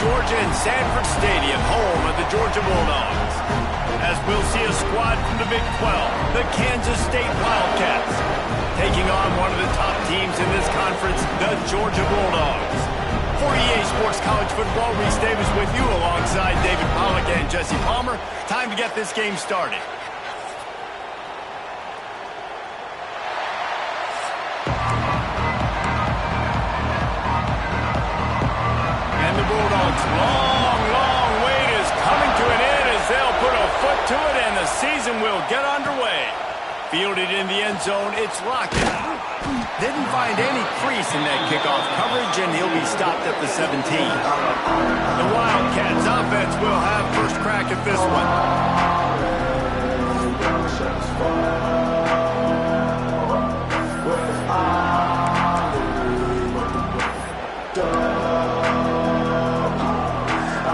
Georgia in Sanford Stadium, home of the Georgia Bulldogs. As we'll see a squad from the Big 12, the Kansas State Wildcats, taking on one of the top teams in this conference, the Georgia Bulldogs. For EA Sports College Football, Reese Davis with you alongside David Pollack and Jesse Palmer. Time to get this game started. And the Bulldogs' long wait is coming to an end as they'll put a foot to it and the season will get underway. Fielded in the end zone, it's Lockett. Didn't find any crease in that kickoff coverage, and he'll be stopped at the 17. The Wildcats offense will have first crack at this one.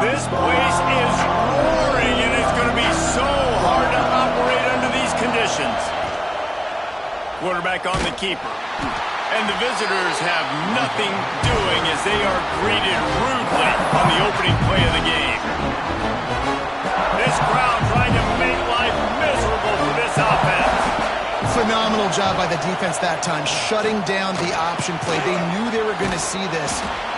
This place is roaring, and it's going to be so hard to operate under these conditions. Quarterback on the keeper. And the visitors have nothing doing as they are greeted rudely on the opening play of the game. This crowd trying to make life miserable for this offense. Phenomenal job by the defense that time, shutting down the option play. They knew they were going to see this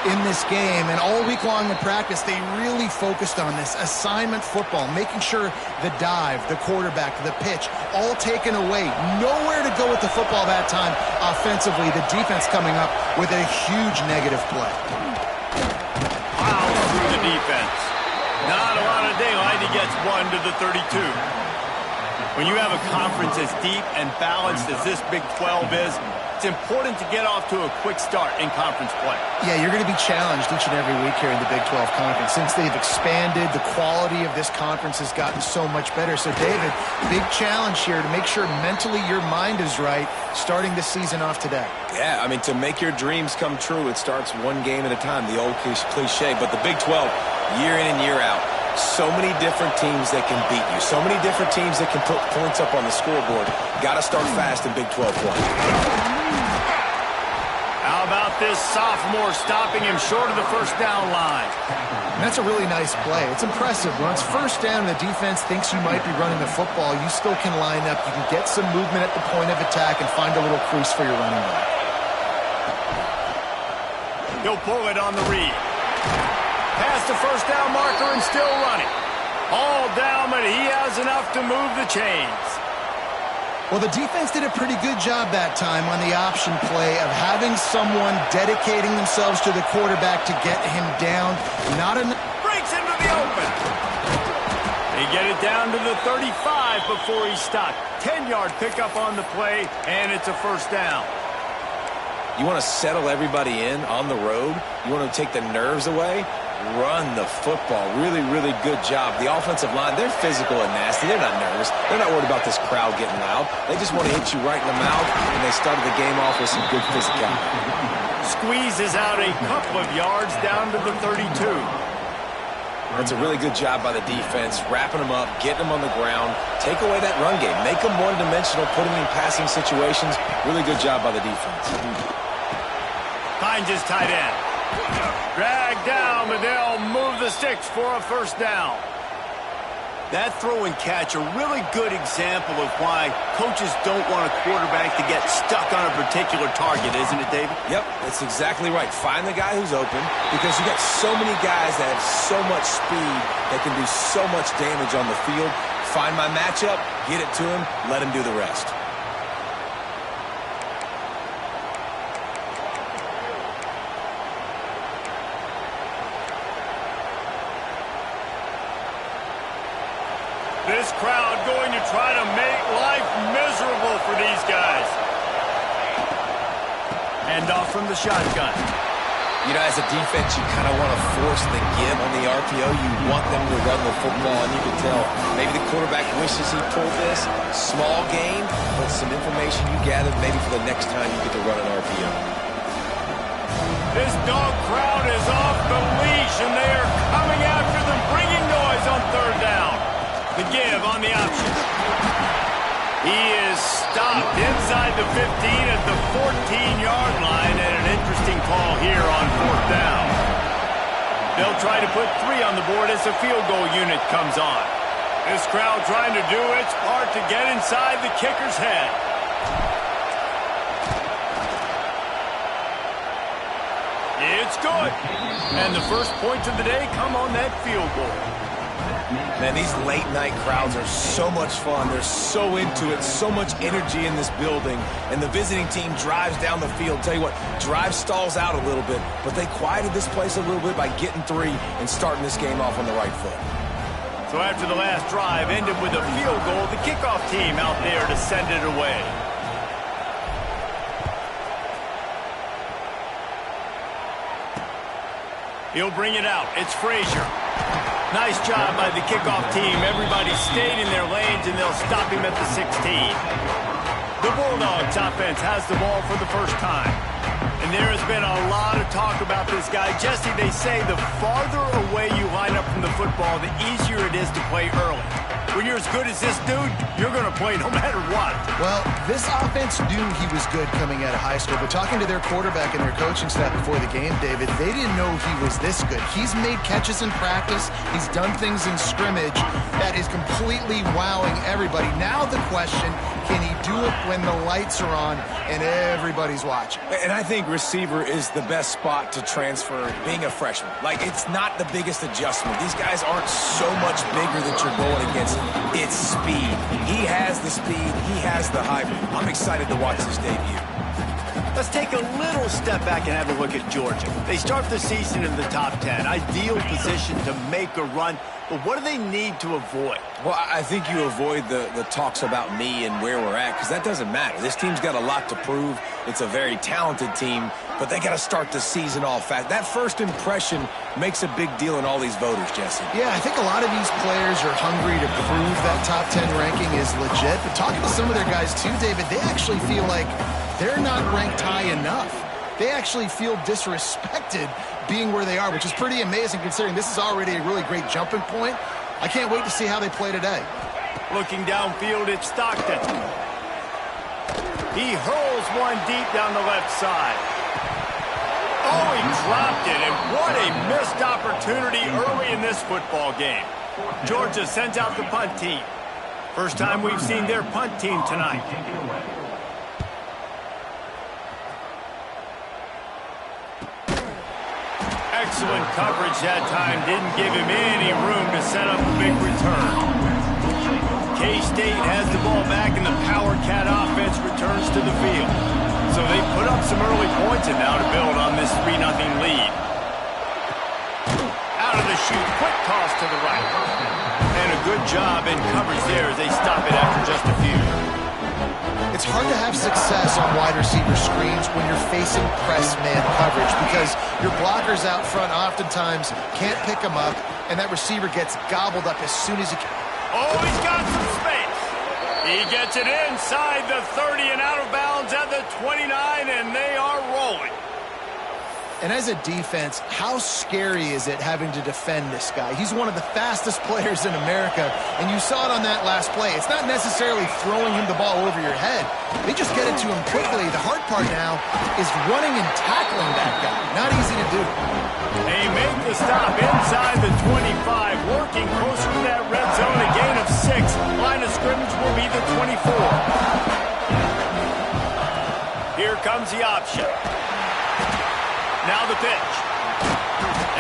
in this game, and all week long in practice, they really focused on this assignment football, making sure the dive, the quarterback, the pitch, all taken away. Nowhere to go with the football that time offensively. The defense coming up with a huge negative play. Wow, through the defense. Not a lot of daylight. He gets one to the 32. When you have a conference as deep and balanced as this Big 12 is, it's important to get off to a quick start in conference play. Yeah, you're going to be challenged each and every week here in the Big 12 Conference. Since they've expanded, the quality of this conference has gotten so much better. So, David, big challenge here to make sure mentally your mind is right starting this season off today. Yeah, I mean, to make your dreams come true, it starts one game at a time, the old cliche. But the Big 12, year in and year out, so many different teams that can beat you. So many different teams that can put points up on the scoreboard. Got to start fast in Big 12 play. How about this sophomore stopping him short of the first down line? And that's a really nice play. It's impressive. When it's first down and the defense thinks you might be running the football, you still can line up. You can get some movement at the point of attack and find a little crease for your running back. He'll pull it on the read. Past the first down marker and still running. All down, but he has enough to move the chains. Well, the defense did a pretty good job that time on the option play of having someone dedicating themselves to the quarterback to get him down. Breaks into the open. They get it down to the 35 before he's stopped. 10-yard pickup on the play, and it's a first down. You want to settle everybody in on the road? You want to take the nerves away? Run the football. Really, really good job. The offensive line, they're physical and nasty. They're not nervous. They're not worried about this crowd getting loud. They just want to hit you right in the mouth, and they started the game off with some good physicality. Squeezes out a couple of yards down to the 32. That's a really good job by the defense, wrapping them up, getting them on the ground, take away that run game, make them one-dimensional, put them in passing situations. Really good job by the defense. Finds his tight end. Dragged down, but they'll move the sticks for a first down. That throw and catch, a really good example of why coaches don't want a quarterback to get stuck on a particular target, isn't it, David? Yep, that's exactly right. Find the guy who's open, because you got so many guys that have so much speed that can do so much damage on the field. Find my matchup, get it to him, let him do the rest. This crowd going to try to make life miserable for these guys. Hand off from the shotgun. You know, as a defense, you kind of want to force the give on the RPO. You want them to run the football, and you can tell maybe the quarterback wishes he pulled this. Small gain, but some information you gathered maybe for the next time you get to run an RPO. This dog crowd is off the leash, and they are coming after them, bringing noise on third down. The give on the option. He is stopped inside the 15 at the 14-yard line, and an interesting call here on fourth down. They'll try to put 3 on the board as the field goal unit comes on. This crowd trying to do its part to get inside the kicker's head. It's good. And the first points of the day come on that field goal. Man, these late-night crowds are so much fun. They're so into it, so much energy in this building. And the visiting team drives down the field. Tell you what, drive stalls out a little bit, but they quieted this place a little bit by getting 3 and starting this game off on the right foot. So after the last drive ended with a field goal, the kickoff team out there to send it away. He'll bring it out. It's Frazier. Nice job by the kickoff team. Everybody stayed in their lanes, and they'll stop him at the 16. The Bulldogs offense has the ball for the first time. And there has been a lot of talk about this guy. Jesse, they say the farther away you line up from the football, the easier it is to play early. When you're as good as this dude, you're going to play no matter what. Well, this offense knew he was good coming out of high school, but talking to their quarterback and their coaching staff before the game, David, they didn't know he was this good. He's made catches in practice. He's done things in scrimmage that is completely wowing everybody. Now the question, can he do it when the lights are on and everybody's watching? And I think receiver is the best spot to transfer being a freshman. Like, it's not the biggest adjustment. These guys aren't so much bigger that you're going against. It's speed. He has the speed. He has the height. I'm excited to watch this debut. Let's take a little step back and have a look at Georgia. They start the season in the top 10. Ideal position to make a run. But what do they need to avoid? Well, I think you avoid the talks about me and where we're at, because that doesn't matter. This team's got a lot to prove. It's a very talented team, but they got to start the season off fast. That first impression makes a big deal in all these voters, Jesse. Yeah, I think a lot of these players are hungry to prove that top 10 ranking is legit. But talking to some of their guys too, David, they actually feel like they're not ranked high enough. They actually feel disrespected being where they are, which is pretty amazing considering this is already a really great jumping point. I can't wait to see how they play today. Looking downfield, it's Stockton. He hurls one deep down the left side. Oh, he dropped it, and what a missed opportunity early in this football game. Georgia sends out the punt team. First time we've seen their punt team tonight. Excellent coverage that time. Didn't give him any room to set up a big return. K-State has the ball back, and the Power Cat offense returns to the field. So they put up some early points, and now to build on this 3-0 lead. Out of the chute, quick toss to the right. And a good job in coverage there as they stop it after just a few. It's hard to have success on wide receiver screens when you're facing press man coverage because your blockers out front oftentimes can't pick them up, and that receiver gets gobbled up as soon as he can. Oh, he's got some space. He gets it inside the 30 and out of bounds at the 29, and they are rolling. And as a defense, how scary is it having to defend this guy? He's one of the fastest players in America, and you saw it on that last play. It's not necessarily throwing him the ball over your head. They just get it to him quickly. The hard part now is running and tackling that guy. Not easy to do. They make the stop inside the 25, working closer to that red zone, a gain of 6. Line of scrimmage will be the 24. Here comes the option. Now the pitch.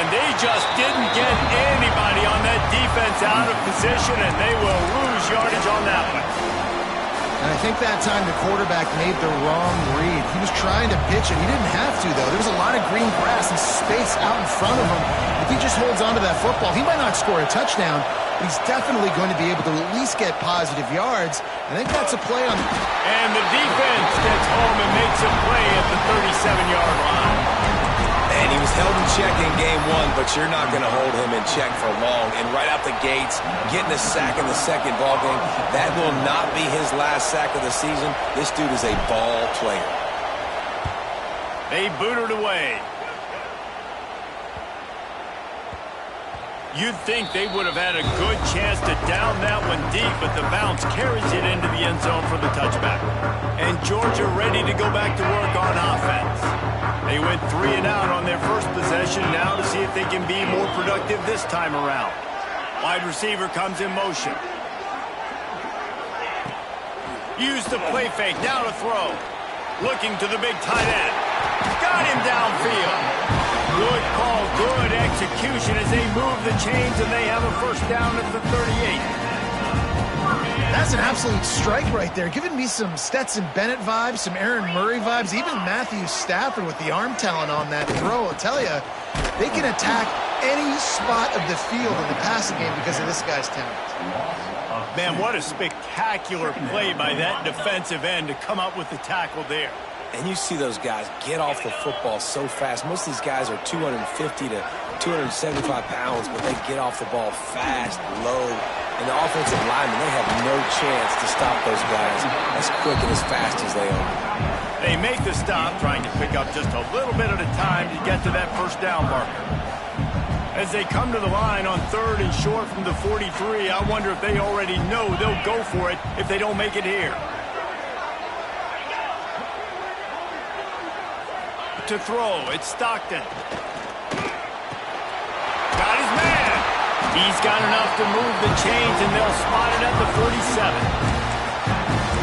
And they just didn't get anybody on that defense out of position, and they will lose yardage on that one. And I think that time the quarterback made the wrong read. He was trying to pitch it. He didn't have to, though. There was a lot of green grass and space out in front of him. If he just holds on to that football, he might not score a touchdown, but he's definitely going to be able to at least get positive yards. I think that's a play on. And the defense gets home and makes a play at the 37-yard line. And he was held in check in game 1, but you're not going to hold him in check for long. And right out the gates, getting a sack in the second ball game, that will not be his last sack of the season. This dude is a ball player. They boot it away. You'd think they would have had a good chance to down that one deep, but the bounce carries it into the end zone for the touchback. And Georgia ready to go back to work on offense. They went 3 and out on their first possession now to see if they can be more productive this time around. Wide receiver comes in motion. Use the play fake, now to throw. Looking to the big tight end. Got him downfield. Good call, good execution as they move the chains and they have a first down at the 38. That's an absolute strike right there. Giving me some Stetson Bennett vibes, some Aaron Murray vibes, even Matthew Stafford with the arm talent on that throw. I'll tell you, they can attack any spot of the field in the passing game because of this guy's talent. Man, what a spectacular play by that defensive end to come up with the tackle there. And you see those guys get off the football so fast. Most of these guys are 250 to 275 pounds, but they get off the ball fast, low. And the offensive linemen, they have no chance to stop those guys as quick and as fast as they are. They make the stop, trying to pick up just a little bit at a time to get to that first down marker. As they come to the line on 3rd and short from the 43, I wonder if they already know they'll go for it if they don't make it here. To throw, it's Stockton. Got his man. He's got enough to move the chains, and they'll spot it at the 47.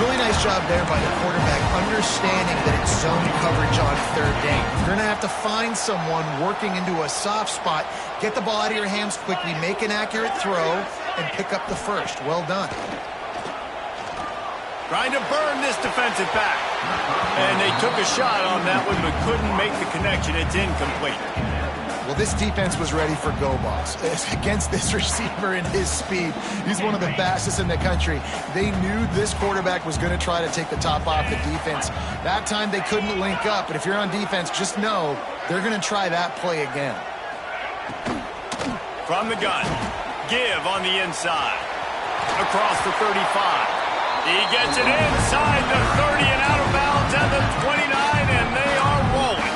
Really nice job there by the quarterback, understanding that it's zone coverage on 3rd down. You're going to have to find someone working into a soft spot, get the ball out of your hands quickly, make an accurate throw, and pick up the first. Well done. Trying to burn this defensive back. And they took a shot on that one, but couldn't make the connection. It's incomplete. Well, this defense was ready for go balls. Against this receiver and his speed, he's one of the fastest in the country. They knew this quarterback was going to try to take the top off the defense. That time they couldn't link up, but if you're on defense, just know they're going to try that play again. From the gun, give on the inside. Across the 35. He gets it inside the 30 and out of bounds at the 29, and they are rolling.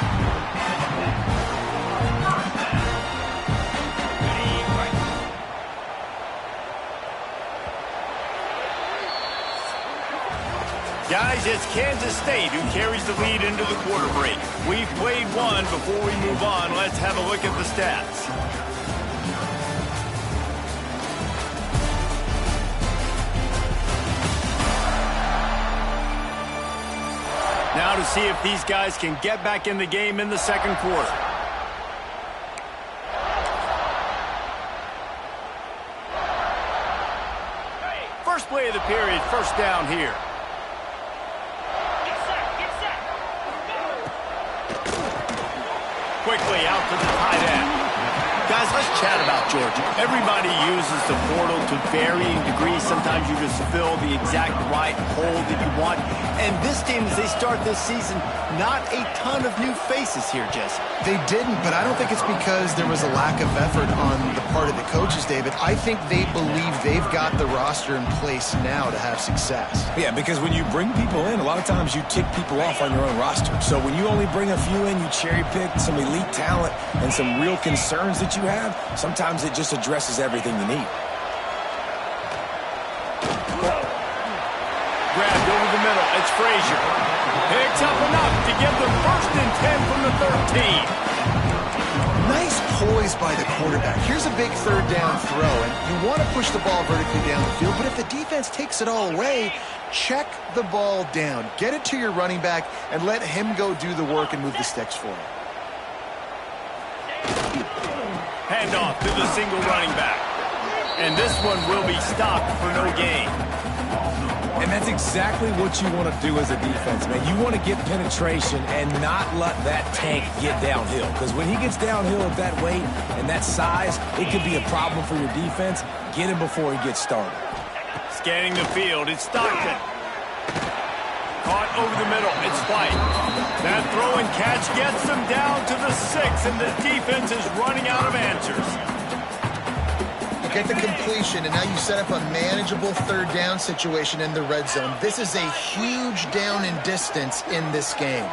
Guys, it's Kansas State who carries the lead into the quarter break. We've played one. Before we move on, let's have a look at the stats. Now to see if these guys can get back in the game in the second quarter. First play of the period, first down here. Quickly out to the tight end. Guys, let's chat about Georgia. Everybody uses the portal to varying degrees. Sometimes you just fill the exact right hole that you want. And this team, as they start this season, not a ton of new faces here, Jesse. They didn't, but I don't think it's because there was a lack of effort on the part of the coaches, David. I think they believe they've got the roster in place now to have success. Yeah, because when you bring people in, a lot of times you tick people off on your own roster. So when you only bring a few in, you cherry pick some elite talent and some real concerns that you have, sometimes it just addresses everything you need. Grabbed over the middle. It's Frazier. Picks up enough to get the 1st and 10 from the 13. Nice poise by the quarterback. Here's a big 3rd down throw, and you want to push the ball vertically down the field, but if the defense takes it all away, check the ball down. Get it to your running back and let him go do the work and move the sticks for him. Handoff to the single running back. And this one will be stopped for no gain. And that's exactly what you want to do as a defense, man. You want to get penetration and not let that tank get downhill. Because when he gets downhill at that weight and that size, it could be a problem for your defense. Get him before he gets started. Scanning the field, it's Stockton. Caught over the middle, it's White. That throw and catch gets them down to the 6, and the defense is running out of answers. You get the completion, and now you set up a manageable 3rd down situation in the red zone. This is a huge down in distance in this game.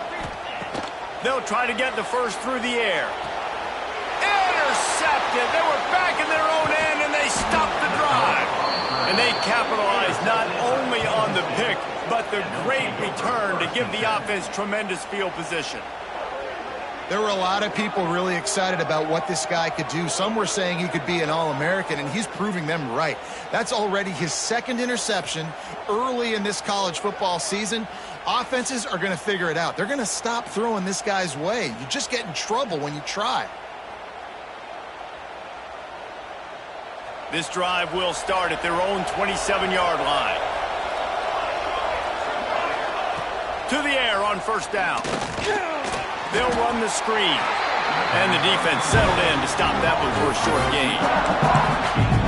They'll try to get the first through the air. Intercepted. They were back in their own end, and they stopped the drive. And they capitalized not only on the pick, but the great return to give the offense tremendous field position. There were a lot of people really excited about what this guy could do. Some were saying he could be an All-American, and he's proving them right. That's already his second interception early in this college football season. Offenses are going to figure it out. They're going to stop throwing this guy's way. You just get in trouble when you try. This drive will start at their own 27-yard line. To the air on first down. They'll run the screen. And the defense settled in to stop that one for a short gain.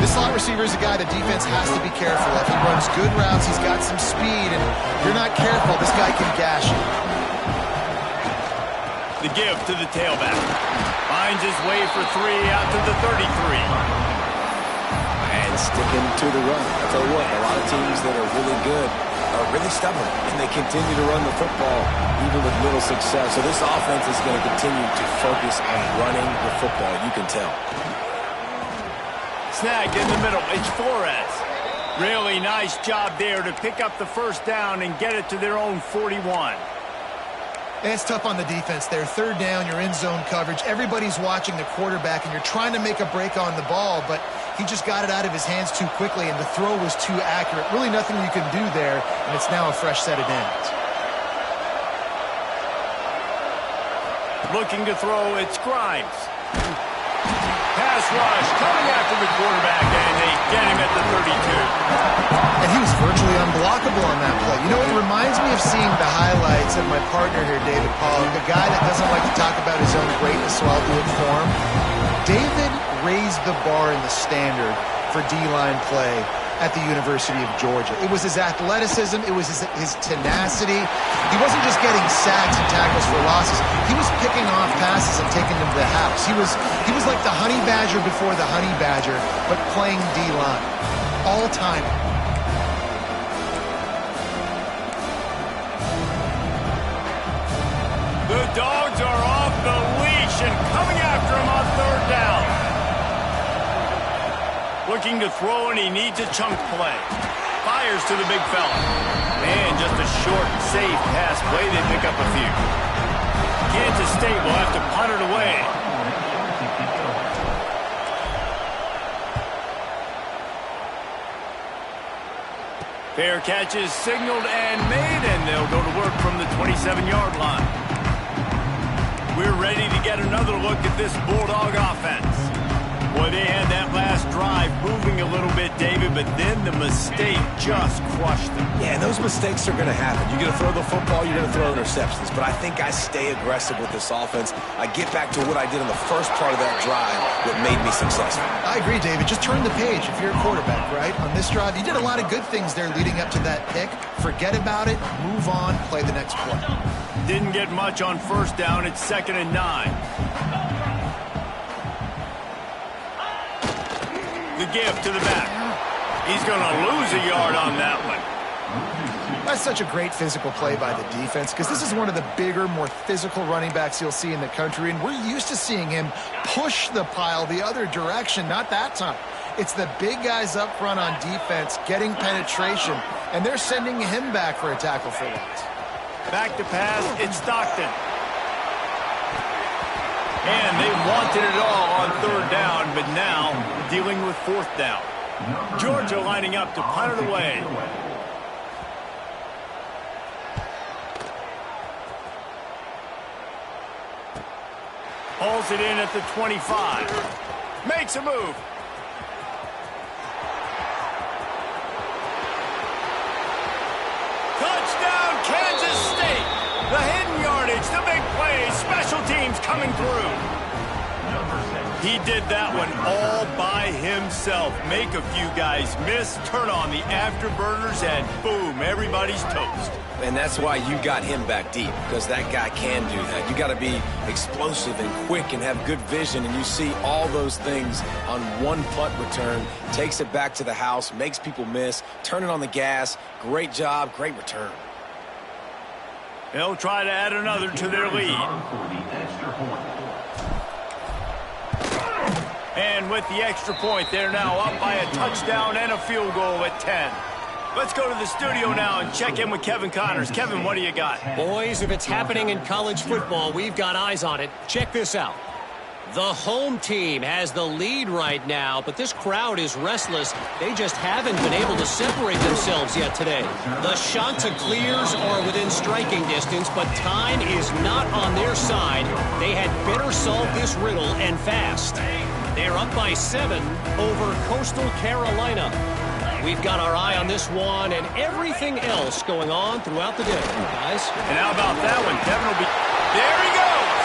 This slot receiver is a guy the defense has to be careful of. He runs good routes. He's got some speed. And if you're not careful, this guy can gash you. The give to the tailback. Finds his way for 3 out to the 33. And sticking to the run. I tell you what, a lot of teams that are really good are really stubborn, and they continue to run the football even with little success. So this offense is going to continue to focus on running the football. You can tell. Snag in the middle. It's Flores. Really nice job there to pick up the first down and get it to their own 41. And it's tough on the defense there. Third down, you're in zone coverage. Everybody's watching the quarterback, and you're trying to make a break on the ball, but he just got it out of his hands too quickly, and the throw was too accurate. Really nothing you can do there, and it's now a fresh set of downs. Looking to throw, it's Grimes. Pass rush coming after the quarterback, and they get him at the 32. And he was virtually unblockable on that play. You know, it reminds me of seeing the highlights of my partner here, David Pollack, a guy that doesn't like to talk about his own greatness, so I'll do it for him. David raised the bar in the standard for D-line play at the University of Georgia. It was his athleticism. It was his tenacity. He wasn't just getting sacks and tackles for losses. He was picking off passes and taking them to the house. He was like the honey badger before the honey badger, but playing D-line. All-time. The Dogs are off the leash and coming after him on third down. Looking to throw, and he needs a chunk play. Fires to the big fella. And just a short, safe pass play. They pick up a few. Kansas State will have to punt it away. Fair catch is signaled and made, and they'll go to work from the 27-yard line. We're ready to get another look at this Bulldog offense. Boy, they had that last drive moving a little bit, David, but then the mistake just crushed them. Yeah, and those mistakes are going to happen. You're going to throw the football, you're going to throw interceptions. But I think I stay aggressive with this offense. I get back to what I did in the first part of that drive that made me successful. I agree, David. Just turn the page if you're a quarterback, right? On this drive, you did a lot of good things there leading up to that pick. Forget about it, move on, play the next play. Didn't get much on first down. It's 2nd and 9. The give to the back. He's going to lose a yard on that one. That's such a great physical play by the defense because this is one of the bigger, more physical running backs you'll see in the country, and we're used to seeing him push the pile the other direction. Not that time. It's the big guys up front on defense getting penetration, and they're sending him back for a tackle for loss. Back to pass, it's Stockton. And they wanted it all on third down, but now dealing with fourth down. Georgia lining up to punt it away. Hauls it in at the 25. Makes a move. Touchdown, Kansas State. The hidden yardage, the big play, special teams coming through. He did that one all by himself. Make a few guys miss, turn on the afterburners, and boom, everybody's toast. And that's why you got him back deep, because that guy can do that. You got to be explosive and quick and have good vision, and you see all those things on one punt return. Takes it back to the house, makes people miss, turning on the gas. Great job, great return. They'll try to add another to their lead. And with the extra point, they're now up by a touchdown and a field goal at 10. Let's go to the studio now and check in with Kevin Connors. Kevin, what do you got? Boys, if it's happening in college football, we've got eyes on it. Check this out. The home team has the lead right now, but this crowd is restless. They just haven't been able to separate themselves yet today. The Chanticleers are within striking distance, but time is not on their side. They had better solve this riddle and fast. They're up by 7 over Coastal Carolina. We've got our eye on this one and everything else going on throughout the day, guys. And how about that one? Kevin will be... There he goes!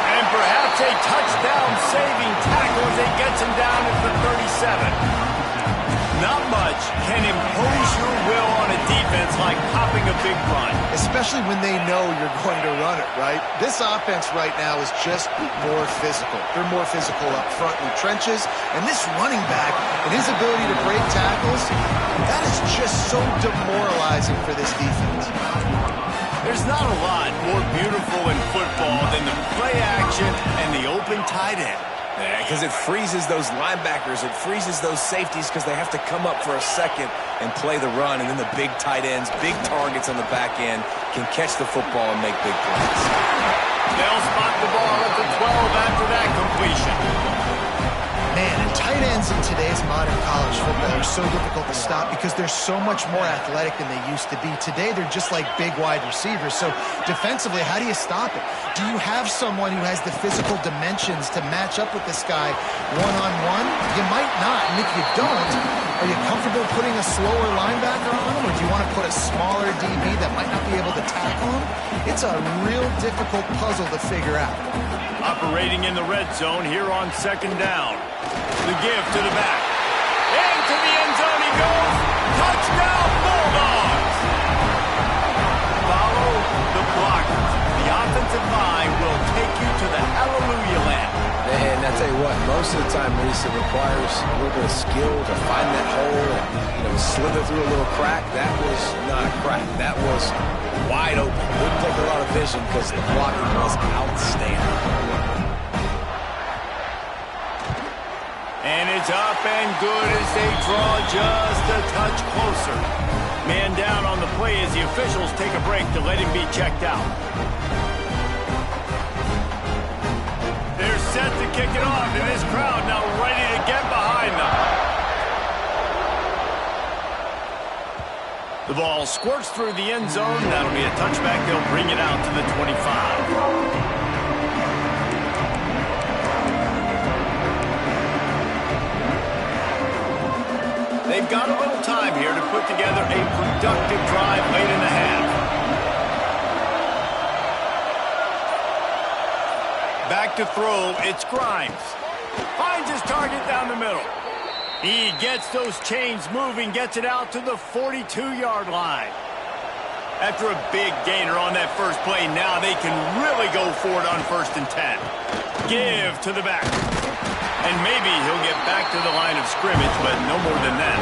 And perhaps a touchdown-saving tackle as he gets him down at the 37. Not much can impose your will on a defense like popping a big run. Especially when they know you're going to run it, right? This offense right now is just more physical. They're more physical up front in the trenches. And this running back and his ability to break tackles, that is just so demoralizing for this defense. There's not a lot more beautiful in football than the play action and the open tight end. Yeah, because it freezes those linebackers. It freezes those safeties because they have to come up for a second and play the run. And then the big tight ends, big targets on the back end can catch the football and make big plays. They'll spot the ball at the 12 after that completion. Man, and tight ends in today's modern college football are so difficult to stop because they're so much more athletic than they used to be. Today, they're just like big wide receivers. So defensively, how do you stop it? Do you have someone who has the physical dimensions to match up with this guy one-on-one? You might not, and if you don't, are you comfortable putting a slower linebacker on him, or do you want to put a smaller DB that might not be able to tackle him? It's a real difficult puzzle to figure out. Operating in the red zone here on second down. The give to the back. Into the end zone he goes. Touchdown, Bulldogs! Follow the blockers. The offensive line will take you to the hallelujah land. And I tell you what, most of the time, Reese, it requires a little bit of skill to find that hole and slither through a little crack. That was not a crack. That was wide open. Wouldn't take a lot of vision because the blocking was outstanding. And it's up and good as they draw just a touch closer. Man down on the play as the officials take a break to let him be checked out. They're set to kick it off, and this crowd now ready to get behind them. The ball squirts through the end zone. That'll be a touchback. They'll bring it out to the 25. They've got a little time here to put together a productive drive late in the half. Back to throw, it's Grimes. Finds his target down the middle. He gets those chains moving, gets it out to the 42-yard line. After a big gainer on that first play, now they can really go for it on 1st and 10. Give to the back. And maybe he'll get back to the line of scrimmage, but no more than that.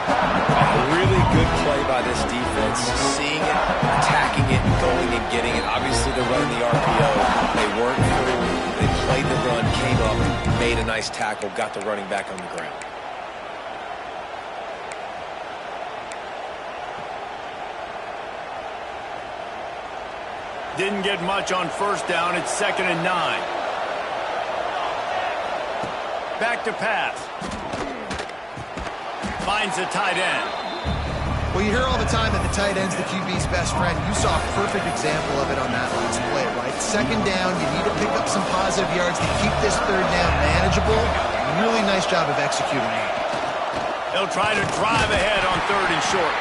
A really good play by this defense. Seeing it, attacking it, going and getting it. Obviously, they're running the RPO. They weren't fooled. They played the run, came up, made a nice tackle, got the running back on the ground. Didn't get much on 1st down. It's 2nd and 9. Back to pass. Finds the tight end. Well, you hear all the time that the tight end's the QB's best friend. You saw a perfect example of it on that last play, right? 2nd down, you need to pick up some positive yards to keep this 3rd down manageable. Really nice job of executing that. They'll try to drive ahead on 3rd and short.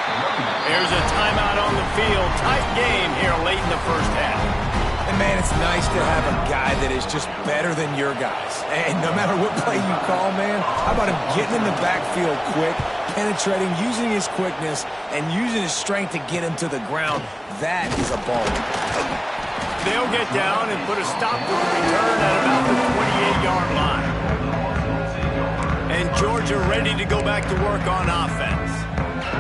There's a timeout on the field. Tight game here late in the first half. And, man, it's nice to have a guy that is just better than your guys. And no matter what play you call, man, how about him getting in the backfield quick, penetrating, using his quickness, and using his strength to get him to the ground? That is a ball. They'll get down and put a stop to the return at about the 28-yard line. And Georgia ready to go back to work on offense.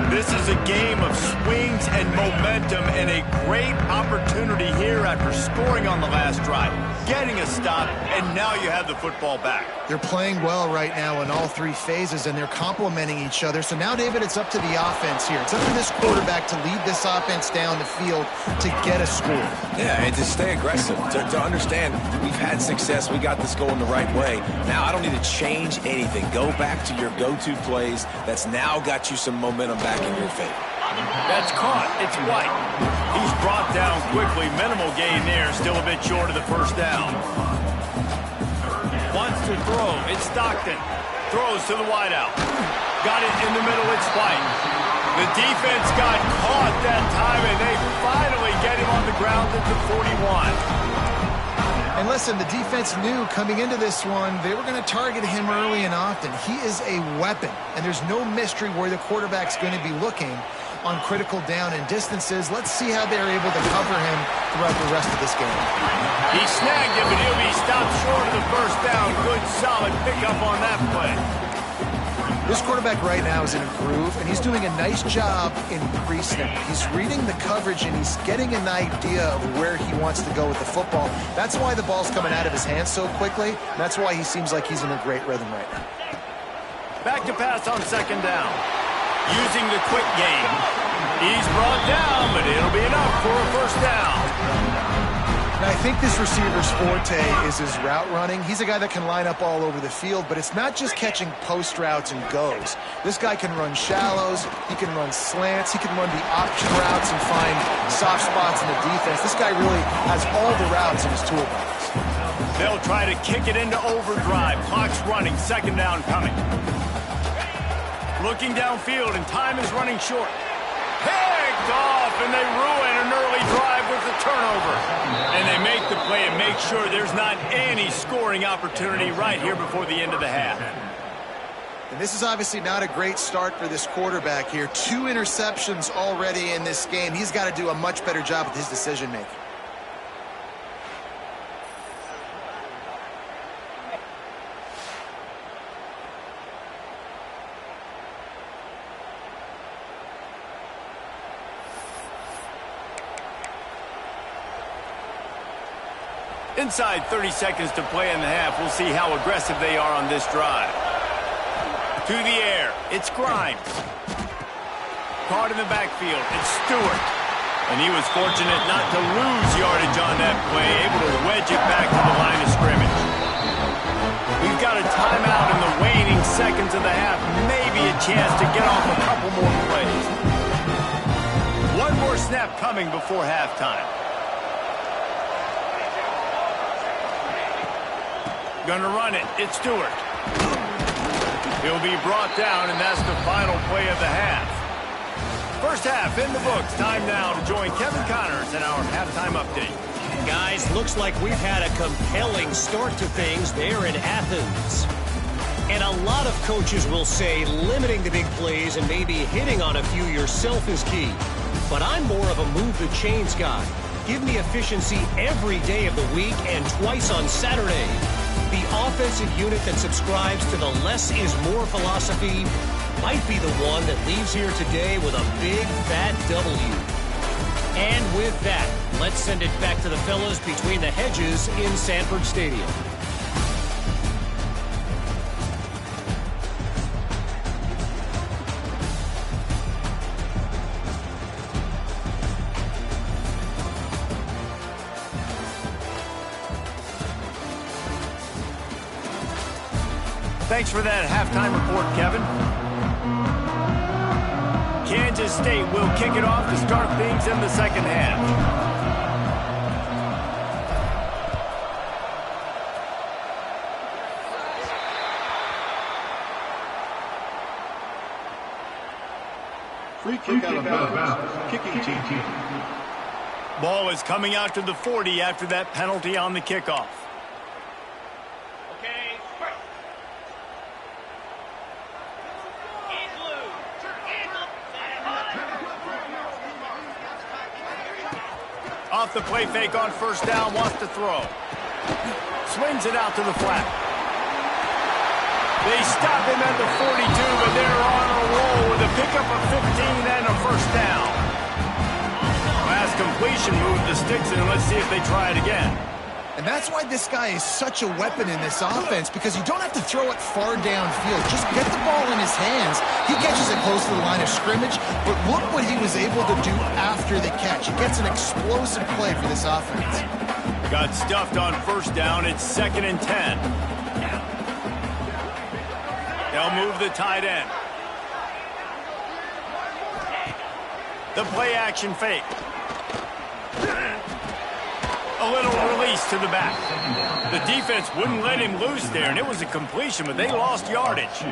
This is a game of swings and momentum and a great opportunity here after scoring on the last drive, getting a stop, and now you have the football back. They're playing well right now in all three phases, and they're complementing each other. So now, David, it's up to the offense here. It's up to this quarterback to lead this offense down the field to get a score. Yeah, and to stay aggressive, to understand we've had success, we got this going the right way. Now I don't need to change anything. Go back to your go-to plays. That's now got you some momentum back in your favor. That's caught. It's White. He's brought down quickly. Minimal gain there. Still a bit short of the first down. Wants to throw. It's Stockton. Throws to the wideout. Got it in the middle. It's White. The defense got caught that time, and they finally get him on the ground at the 41. And listen, the defense knew coming into this one, they were going to target him early and often. He is a weapon, and there's no mystery where the quarterback's going to be looking on critical down and distances. Let's see how they're able to cover him throughout the rest of this game. He snagged him, but he'll be stopped short of the first down. Good, solid pickup on that play. This quarterback right now is in a groove, and he's doing a nice job in pre-snap. He's reading the coverage, and he's getting an idea of where he wants to go with the football. That's why the ball's coming out of his hands so quickly. That's why he seems like he's in a great rhythm right now. Back to pass on second down. Using the quick game. He's brought down, but it'll be enough for a first down. And I think this receiver's forte is his route running. He's a guy that can line up all over the field, but it's not just catching post routes and goes. This guy can run shallows, he can run slants, he can run the option routes and find soft spots in the defense. This guy really has all the routes in his toolbox. They'll try to kick it into overdrive. Clock's running, second down coming. Looking downfield, and time is running short. Picked off, and they ruin an early drive with the turnover. And they make the play and make sure there's not any scoring opportunity right here before the end of the half. And this is obviously not a great start for this quarterback here. 2 interceptions already in this game. He's got to do a much better job with his decision-making. Inside 30 seconds to play in the half. We'll see how aggressive they are on this drive. To the air. It's Grimes. Caught in the backfield. It's Stewart. And he was fortunate not to lose yardage on that play. Able to wedge it back to the line of scrimmage. We've got a timeout in the waning seconds of the half. Maybe a chance to get off a couple more plays. One more snap coming before halftime. Gonna run it. It's Stewart. He'll be brought down, and that's the final play of the half. First half in the books. Time now to join Kevin Connors in our halftime update. Guys, looks like we've had a compelling start to things there in Athens. And a lot of coaches will say limiting the big plays and maybe hitting on a few yourself is key. But I'm more of a move the chains guy. Give me efficiency every day of the week and twice on Saturday. The offensive unit that subscribes to the less is more philosophy might be the one that leaves here today with a big fat W. And with that, let's send it back to the fellas between the hedges in Sanford Stadium. Thanks for that halftime report, Kevin. Kansas State will kick it off to start things in the second half. Free kick out of bounds. Kicking team. Ball is coming out to the 40 after that penalty on the kickoff. Off the play fake on first down, wants to throw. Swings it out to the flat. They stop him at the 42, but they're on a roll with a pickup of 15 and a first down. Last completion moved the sticks in, and let's see if they try it again. And that's why this guy is such a weapon in this offense, because you don't have to throw it far downfield. Just get the ball in his hands. He catches it close to the line of scrimmage, but look what he was able to do after the catch. He gets an explosive play for this offense. Got stuffed on first down. It's 2nd and 10. They'll move the tight end. The play action fake. A little release to the back. The defense wouldn't let him loose there, and it was a completion, but they lost yardage.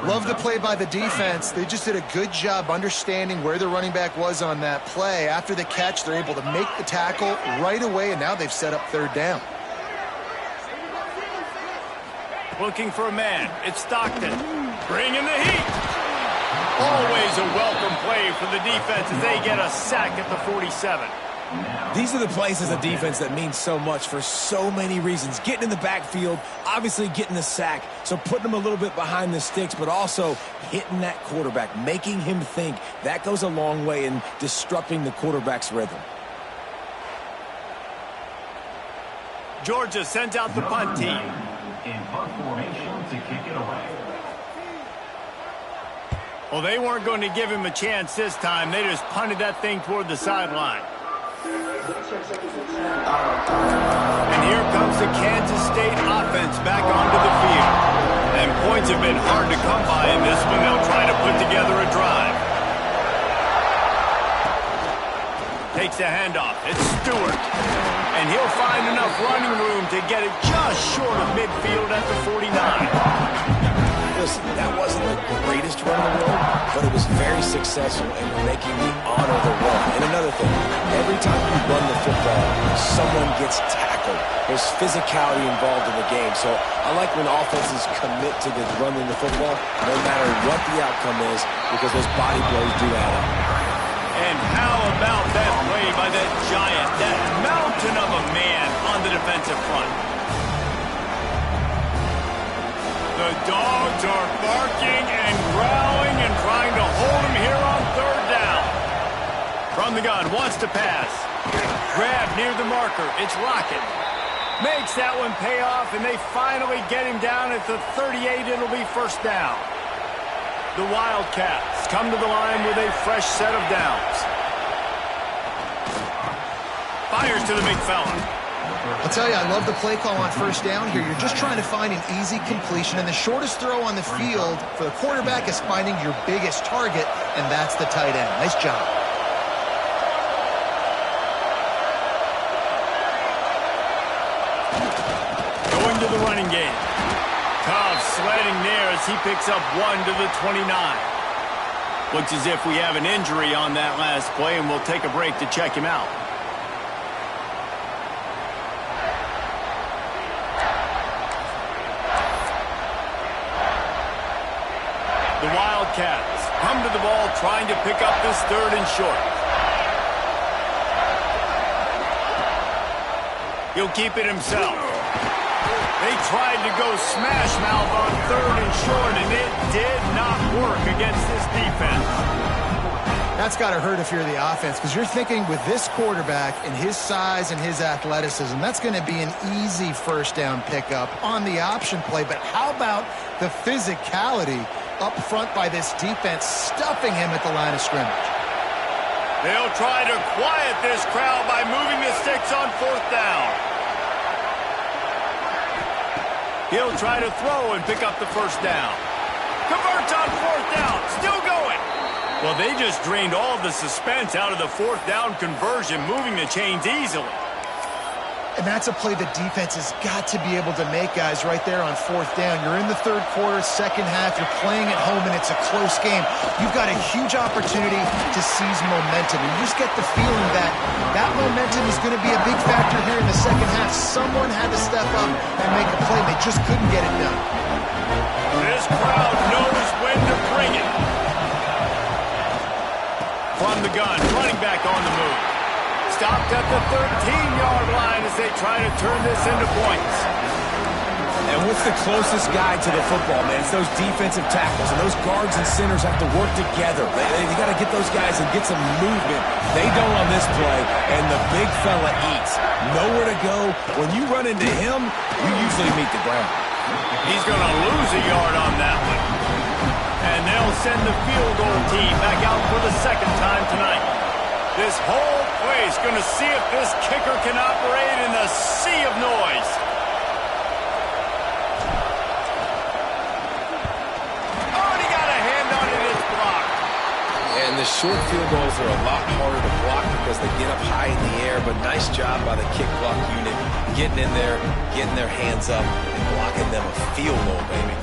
Love the play by the defense. They just did a good job understanding where the running back was on that play. After the catch, they're able to make the tackle right away, and now they've set up 3rd down. Looking for a man. It's Stockton. Bringing the heat. Always a welcome play for the defense as they get a sack at the 47. These are the plays as a defense that mean so much for so many reasons. Getting in the backfield, obviously getting the sack, so putting them a little bit behind the sticks, but also hitting that quarterback, making him think. That goes a long way in disrupting the quarterback's rhythm. Georgia sends out the punt team. In punt formation to kick it away. Well, they weren't going to give him a chance this time. They just punted that thing toward the sideline. And here comes the Kansas State offense back onto the field. And points have been hard to come by in this one. They'll try to put together a drive. Takes the handoff. It's Stewart. And he'll find enough running room to get it just short of midfield at the 49. Listen, that wasn't the greatest run in the world, but it was very successful, and you're making me honor the run. And another thing, every time you run the football, someone gets tackled. There's physicality involved in the game. So I like when offenses commit to the running the football, no matter what the outcome is, because those body blows do add up. And how about that play by that giant, that mountain of a man on the defensive front? The dogs are barking and growling and trying to hold him here on 3rd down. From the gun, wants to pass. Grab near the marker. It's Rocket. Makes that one pay off, and they finally get him down at the 38. It'll be 1st down. The Wildcats come to the line with a fresh set of downs. Fires to the big fella. I'll tell you, I love the play call on 1st down here. You're just trying to find an easy completion, and the shortest throw on the field for the quarterback is finding your biggest target, and that's the tight end. Nice job. Going to the running game. Cobb sledding there as he picks up 1 to the 29. Looks as if we have an injury on that last play, and we'll take a break to check him out. The Wildcats come to the ball trying to pick up this 3rd and short. He'll keep it himself. They tried to go smash mouth on 3rd and short, and it did not work against this defense. That's got to hurt if you're the offense, because you're thinking with this quarterback and his size and his athleticism, that's going to be an easy 1st down pickup on the option play. But how about the physicality up front by this defense, stuffing him at the line of scrimmage? They'll try to quiet this crowd by moving the sticks on 4th down. He'll try to throw and pick up the 1st down. Converts on 4th down. Still going. Well, they just drained all the suspense out of the 4th down conversion, moving the chains easily. And that's a play the defense has got to be able to make, guys, right there on 4th down. You're in the 3rd quarter, 2nd half. You're playing at home, and it's a close game. You've got a huge opportunity to seize momentum. And you just get the feeling that that momentum is going to be a big factor here in the 2nd half. Someone had to step up and make a play. They just couldn't get it done. This crowd knows when to bring it. From the gun, running back on the move. Stopped at the 13-yard line as they try to turn this into points. And what's the closest guy to the football, man? It's those defensive tackles, and those guards and centers have to work together. They got to get those guys and get some movement. They don't on this play, and the big fella eats. Nowhere to go. When you run into him, you usually meet the ground. He's going to lose a yard on that one. And they'll send the field goal team back out for the second time tonight. This whole place going to see if this kicker can operate in the sea of noise. And the short field goals are a lot harder to block because they get up high in the air, but nice job by the kick block unit getting in there, getting their hands up, and blocking them a field goal, baby.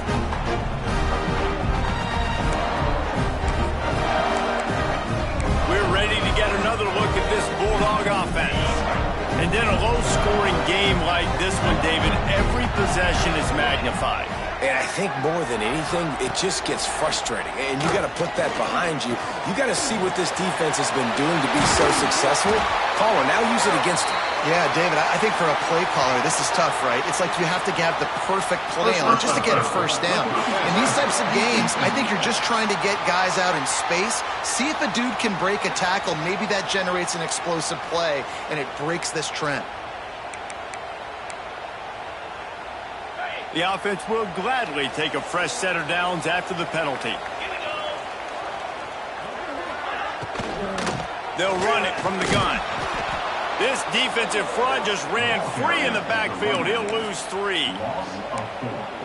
We're ready to get another look at this Bulldog offense. And in a low-scoring game like this one, David, every possession is magnified. And I think more than anything, it just gets frustrating. And you got to put that behind you. You got to see what this defense has been doing to be so successful. Caller, now use it against them. Yeah, David, I think for a play caller, this is tough, right? It's like you have to have the perfect play on just to get a first down. In these types of games, I think you're just trying to get guys out in space, see if a dude can break a tackle. Maybe that generates an explosive play, and it breaks this trend. The offense will gladly take a fresh set of downs after the penalty. They'll run it from the gun. This defensive front just ran free in the backfield. He'll lose 3.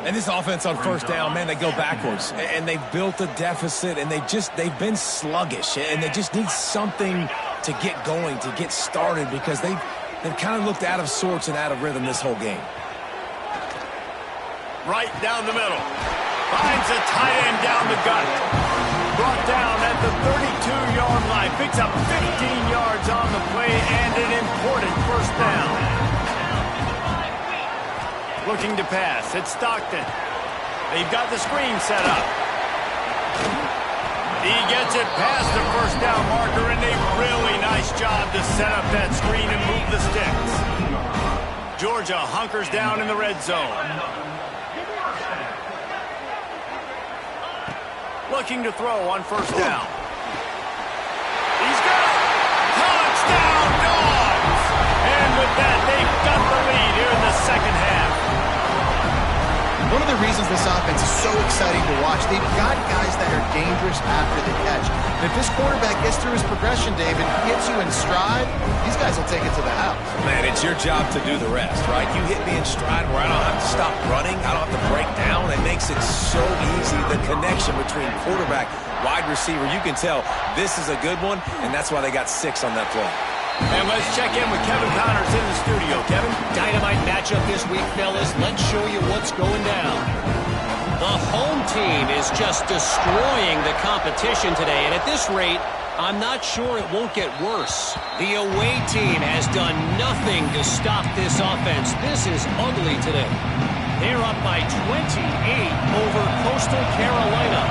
And this offense on first down, man, they go backwards. And they've built a deficit, and they've been sluggish. And they just need something to get going, to get started, because they've kind of looked out of sorts and out of rhythm this whole game. Right down the middle. Finds a tight end down the gut. Brought down at the 32-yard line. Picks up 15 yards on the play and an important first down. Looking to pass. It's Stockton. They've got the screen set up. He gets it past the first down marker, and a really nice job to set up that screen and move the sticks. Georgia hunkers down in the red zone. Looking to throw on first down. He's got it. Touchdown, Dogs! And with that, they've got the lead here in the second half. One of the reasons this offense is so exciting to watch, they've got guys that are dangerous after the catch. And if this quarterback gets through his progression, David, gets you in stride, these guys will take it to the house. Man, it's your job to do the rest, right? You hit me in stride where I don't have to stop running. I don't have to break down. It makes it so easy. The connection between quarterback, wide receiver, you can tell this is a good one, and that's why they got 6 on that play. And let's check in with Kevin Connors in the studio. Kevin? Dynamite matchup this week, fellas. Let's show you what's going down. The home team is just destroying the competition today, and at this rate, I'm not sure it won't get worse. The away team has done nothing to stop this offense. This is ugly today. They're up by 28 over Coastal Carolina.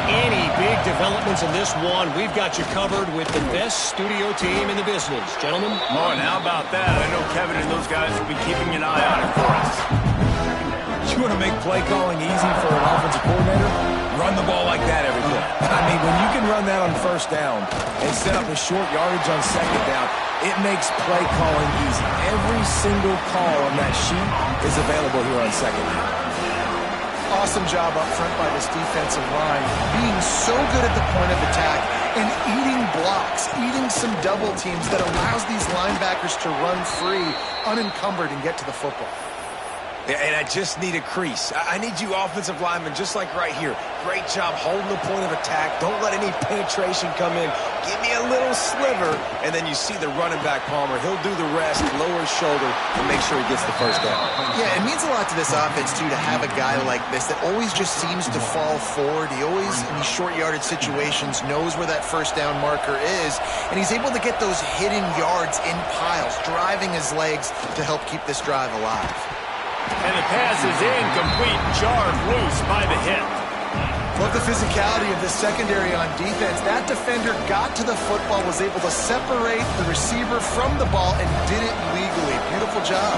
Any big developments in this one, we've got you covered with the best studio team in the business. Gentlemen? Oh, and how about that? I know Kevin and those guys will be keeping an eye on it for us. You want to make play calling easy for an offensive coordinator? Run the ball like that every play. I mean, when you can run that on first down and set up a short yardage on second down, it makes play calling easy. Every single call on that sheet is available here on second down. Awesome job up front by this defensive line, being so good at the point of attack and eating blocks, eating some double teams that allows these linebackers to run free, unencumbered, and get to the football. And I just need a crease. I need you offensive linemen, just like right here. Great job holding the point of attack. Don't let any penetration come in. Give me a little sliver, and then you see the running back, Palmer. He'll do the rest, lower his shoulder, and make sure he gets the first down. Yeah, it means a lot to this offense, too, to have a guy like this that always just seems to fall forward. He always, in these short yardage situations, knows where that first down marker is, and he's able to get those hidden yards in piles, driving his legs to help keep this drive alive. And the pass is incomplete, jarred loose by the hit. Love the physicality of the secondary on defense. That defender got to the football, was able to separate the receiver from the ball, and did it legally. Beautiful job.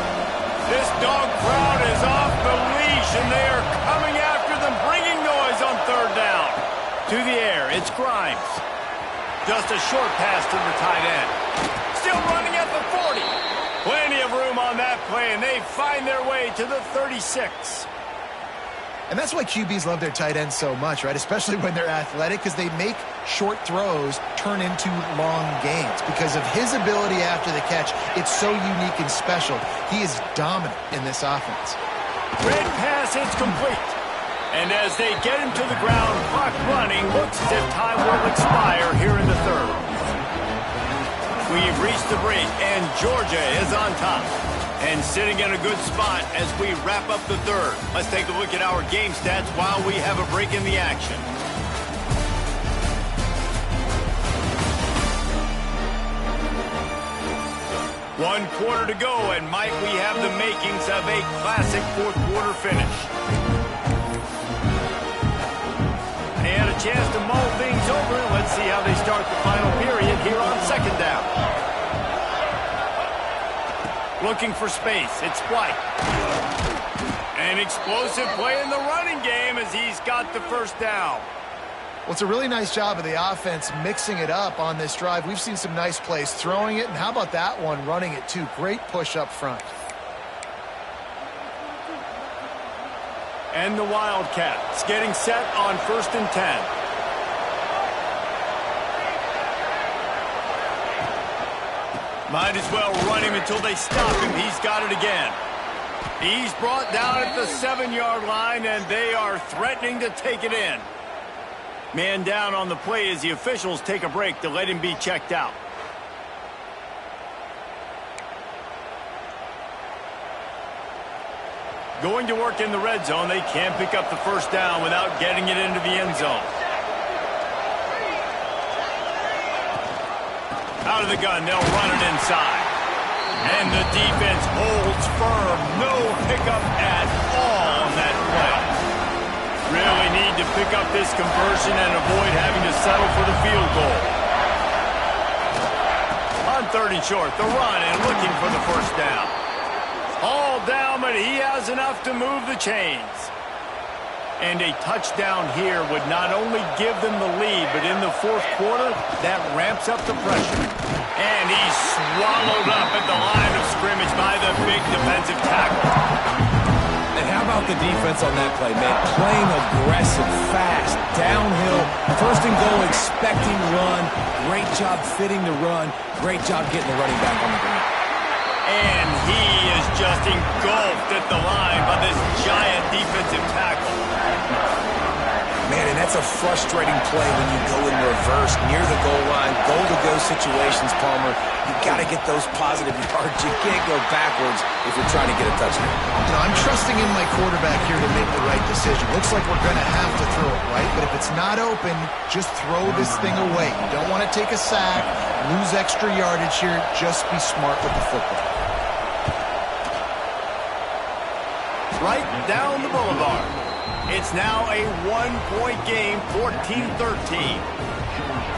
This dog crowd is off the leash, and they are coming after them, bringing noise on third down. To the air, it's Grimes. Just a short pass to the tight end. Still running at the 40. Plenty of room on that play, and they find their way to the 36. And that's why QBs love their tight ends so much, right? Especially when they're athletic, because they make short throws turn into long gains. Because of his ability after the catch, it's so unique and special. He is dominant in this offense. Red pass is complete. And as they get him to the ground, clock running, looks as if time will expire here in the third. We've reached the break, and Georgia is on top. And sitting in a good spot as we wrap up the third. Let's take a look at our game stats while we have a break in the action. One quarter to go, and Mike, we have the makings of a classic fourth quarter finish. They had a chance to mull things over. Let's see how they start the final period here on second down. Looking for space. It's White. An explosive play in the running game as he's got the first down. Well, it's a really nice job of the offense mixing it up on this drive. We've seen some nice plays throwing it, and how about that one running it too? Great push up front. And the Wildcats getting set on 1st and 10. Might as well run him until they stop him. He's got it again. He's brought down at the 7-yard line, and they are threatening to take it in. Man down on the play as the officials take a break to let him be checked out. Going to work in the red zone. They can't pick up the first down without getting it into the end zone. Out of the gun, they'll run it inside. And the defense holds firm. No pickup at all on that play. Really need to pick up this conversion and avoid having to settle for the field goal. On 3rd and short, the run and looking for the first down. All down, but he has enough to move the chains. And a touchdown here would not only give them the lead, but in the fourth quarter, that ramps up the pressure. And he's swallowed up at the line of scrimmage by the big defensive tackle. And how about the defense on that play, man? Playing aggressive, fast, downhill, 1st and goal, expecting run. Great job fitting the run. Great job getting the running back on the ground. And he is just engulfed at the line by this giant defensive tackle. Man, and that's a frustrating play when you go in reverse near the goal line, goal-to-go situations, Palmer. You got to get those positive yards. You can't go backwards if you're trying to get a touchdown. You know, I'm trusting in my quarterback here to make the right decision. Looks like we're going to have to throw it, right? But if it's not open, just throw this thing away. You don't want to take a sack, lose extra yardage here. Just be smart with the football. Right down the boulevard. It's now a one-point game, 14-13.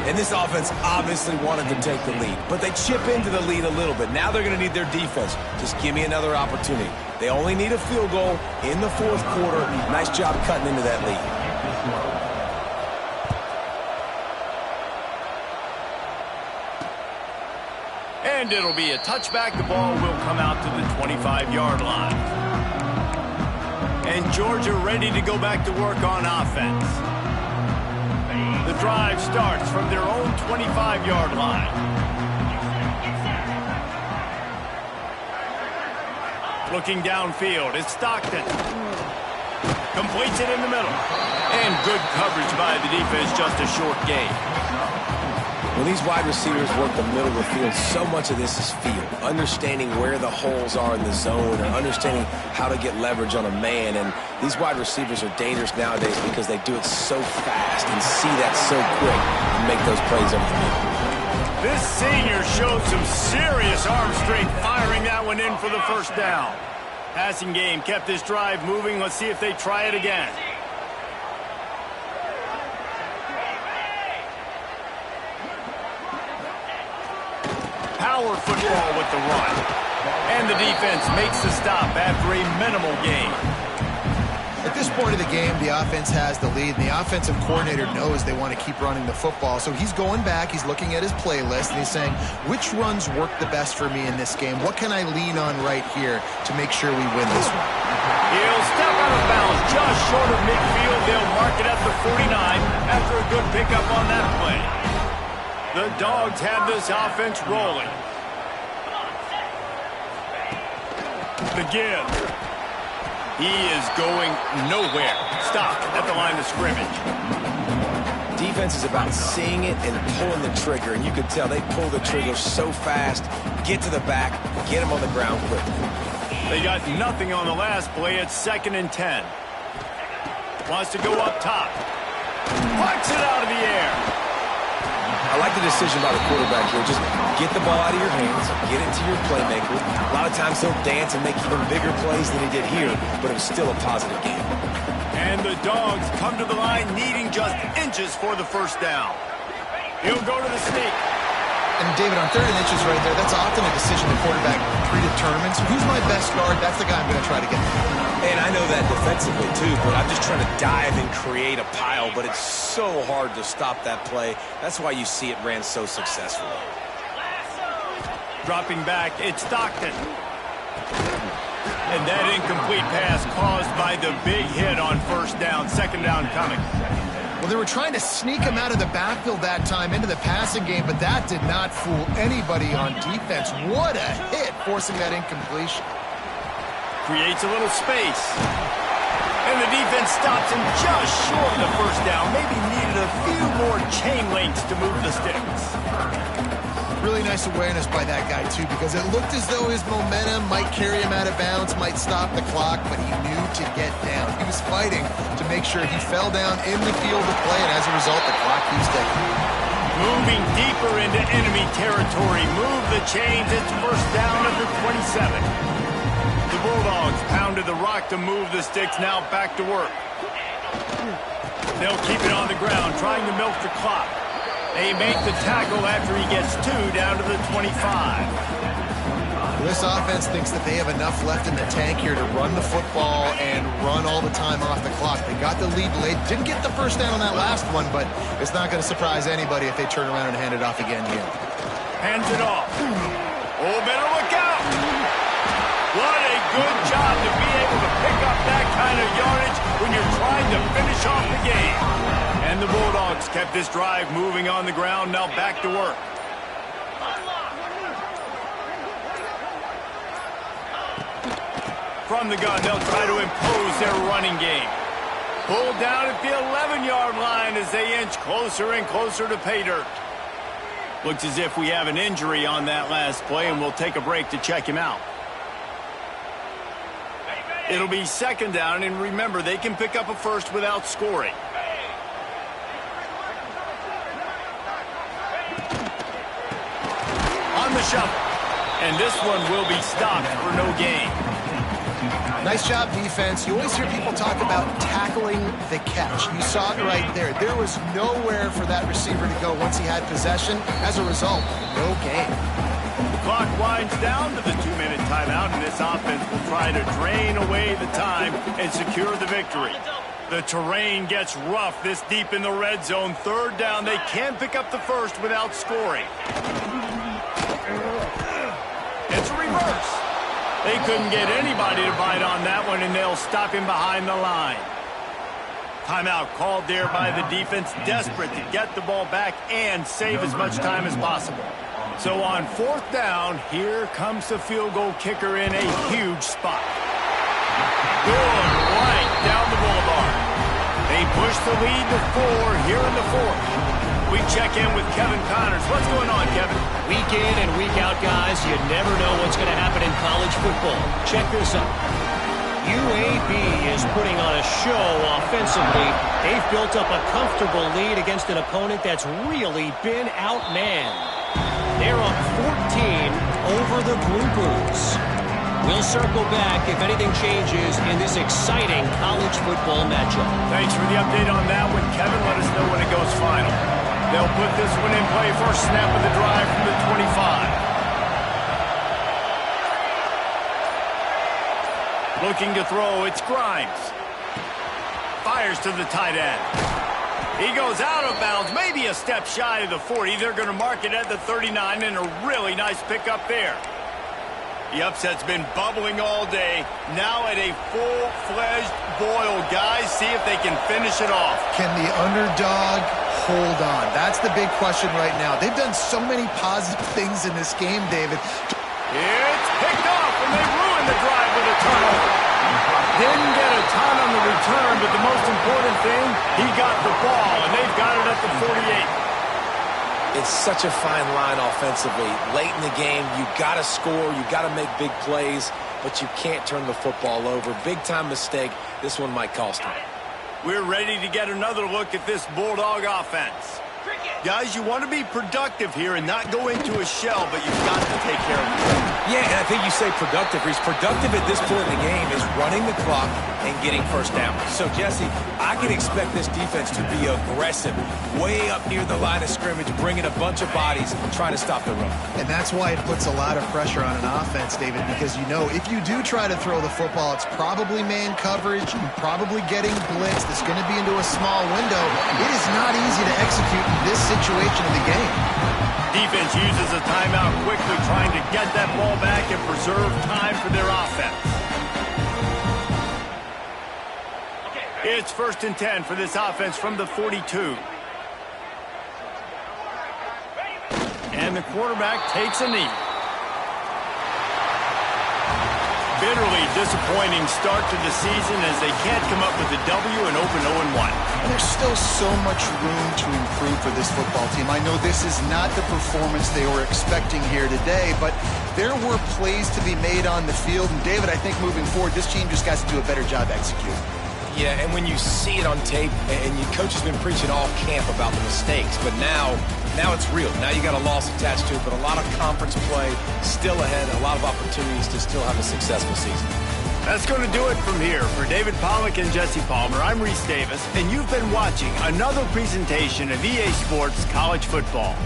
And this offense obviously wanted to take the lead, but they chip into the lead a little bit. Now they're going to need their defense. Just give me another opportunity. They only need a field goal in the fourth quarter. Nice job cutting into that lead. And it'll be a touchback. The ball will come out to the 25-yard line. And Georgia ready to go back to work on offense. The drive starts from their own 25-yard line. Looking downfield, it's Stockton. Completes it in the middle. And good coverage by the defense, just a short gain. When these wide receivers work the middle of the field, so much of this is feel. Understanding where the holes are in the zone or understanding how to get leverage on a man. And these wide receivers are dangerous nowadays because they do it so fast and see that so quick and make those plays over the middle. This senior showed some serious arm strength firing that one in for the first down. Passing game kept this drive moving. Let's see if they try it again. Power football with the run. And the defense makes the stop after a minimal gain. At this point of the game, the offense has the lead, and the offensive coordinator knows they want to keep running the football. So he's going back, he's looking at his playlist, and he's saying, which runs work the best for me in this game? What can I lean on right here to make sure we win this one? He'll step out of bounds just short of midfield. They'll mark it at the 49 after a good pickup on that play. The Dogs have this offense rolling. The give. He is going nowhere. Stop at the line of scrimmage. Defense is about seeing it and pulling the trigger, and you can tell they pull the trigger so fast, get to the back, get him on the ground quickly. They got nothing on the last play. It's 2nd and 10. Wants to go up top. Punts it out of the air. I like the decision by the quarterback here. Just get the ball out of your hands, get it to your playmaker. A lot of times he'll dance and make even bigger plays than he did here, but it was still a positive game. And the Dogs come to the line needing just inches for the first down. He'll go to the sneak. And David, on 3rd and inches right there, that's often a decision the quarterback predetermines. Who's my best guard? That's the guy I'm going to try to get. And I know that defensively too, but I'm just trying to dive and create a pile, but it's so hard to stop that play. That's why you see it ran so successfully. Dropping back, it's Stockton. And that incomplete pass caused by the big hit on 1st down. 2nd down coming. Well, they were trying to sneak him out of the backfield that time into the passing game, but that did not fool anybody on defense. What a hit, forcing that incompletion. Creates a little space. And the defense stops him just short of the 1st down. Maybe needed a few more chain links to move the sticks. Really nice awareness by that guy, too, because it looked as though his momentum might carry him out of bounds, might stop the clock, but he knew to get down. He was fighting to make sure he fell down in the field of play, and as a result, the clock keeps ticking. Moving deeper into enemy territory. Move the chains. It's 1st down at the 27. The Bulldogs pounded the rock to move the sticks. Now back to work. They'll keep it on the ground, trying to milk the clock. They make the tackle after he gets 2 down to the 25. This offense thinks that they have enough left in the tank here to run the football and run all the time off the clock. They got the lead late. Didn't get the 1st down on that last one, but it's not going to surprise anybody if they turn around and hand it off again here. Hands it off. Oh, better look out. What a good job to be able to pick up that kind of yardage when you're trying to finish off the game. And the Bulldogs kept this drive moving on the ground. Now back to work. From the gun, they'll try to impose their running game. Pulled down at the 11-yard line as they inch closer and closer to pay dirt. Looks as if we have an injury on that last play, and we'll take a break to check him out. It'll be 2nd down, and remember, they can pick up a first without scoring. On the shuffle. And this one will be stopped for no gain. Nice job, defense. You always hear people talk about tackling the catch. You saw it right there. There was nowhere for that receiver to go once he had possession. As a result, no gain. The clock winds down to the 2-minute timeout, and this offense will try to drain away the time and secure the victory. The terrain gets rough this deep in the red zone. 3rd down, they can pick up the first without scoring. It's a reverse. They couldn't get anybody to bite on that one, and they'll stop him behind the line. Timeout called there by the defense, desperate to get the ball back and save as much time as possible. So on 4th down, here comes the field goal kicker in a huge spot. Good right down the boulevard. They push the lead to 4 here in the 4th. We check in with Kevin Connors. What's going on, Kevin? Week in and week out, guys, you never know what's going to happen in college football. Check this out. UAB is putting on a show offensively. They've built up a comfortable lead against an opponent that's really been outmanned. They're up 14 over the Blue Bulls. We'll circle back if anything changes in this exciting college football matchup. Thanks for the update on that one, Kevin. Let us know when it goes final. They'll put this one in play. First snap of the drive from the 25. Looking to throw, it's Grimes. Fires to the tight end. He goes out of bounds, maybe a step shy of the 40. They're going to mark it at the 39, and a really nice pickup there. The upset's been bubbling all day. Now at a full-fledged boil. Guys, see if they can finish it off. Can the underdog hold on? That's the big question right now. They've done so many positive things in this game, David. It's picked off, and they ruined the drive with a turnover. Didn't get a ton on the return, but the most important thing, he got the ball, and they've got it at the 48. It's such a fine line offensively. Late in the game, you got to score, you got to make big plays, but you can't turn the football over. Big-time mistake. This one might cost them. We're ready to get another look at this Bulldog offense. Guys, you want to be productive here and not go into a shell, but you've got to take care of it. Yeah, and I think you say productive, Reese. Productive at this point in the game is running the clock and getting first down. So, Jesse, I can expect this defense to be aggressive, way up near the line of scrimmage, bringing a bunch of bodies, trying to stop the run. And that's why it puts a lot of pressure on an offense, David, because you know if you do try to throw the football, it's probably man coverage, you're probably getting blitzed, it's going to be into a small window. It is not easy to execute in this situation of the game. Defense uses a timeout quickly, trying to get that ball back and preserve time for their offense. It's 1st and 10 for this offense from the 42. And the quarterback takes a knee. Bitterly disappointing start to the season as they can't come up with a W and open 0-1. There's still so much room to improve for this football team. I know this is not the performance they were expecting here today, but there were plays to be made on the field. And, David, I think moving forward, this team just got to do a better job executing. Yeah, and when you see it on tape, and your coach has been preaching all camp about the mistakes, but now it's real. Now you got a loss attached to it, but a lot of conference play still ahead, a lot of opportunities to still have a successful season. That's going to do it from here. For David Pollack and Jesse Palmer, I'm Reese Davis, and you've been watching another presentation of EA Sports College Football.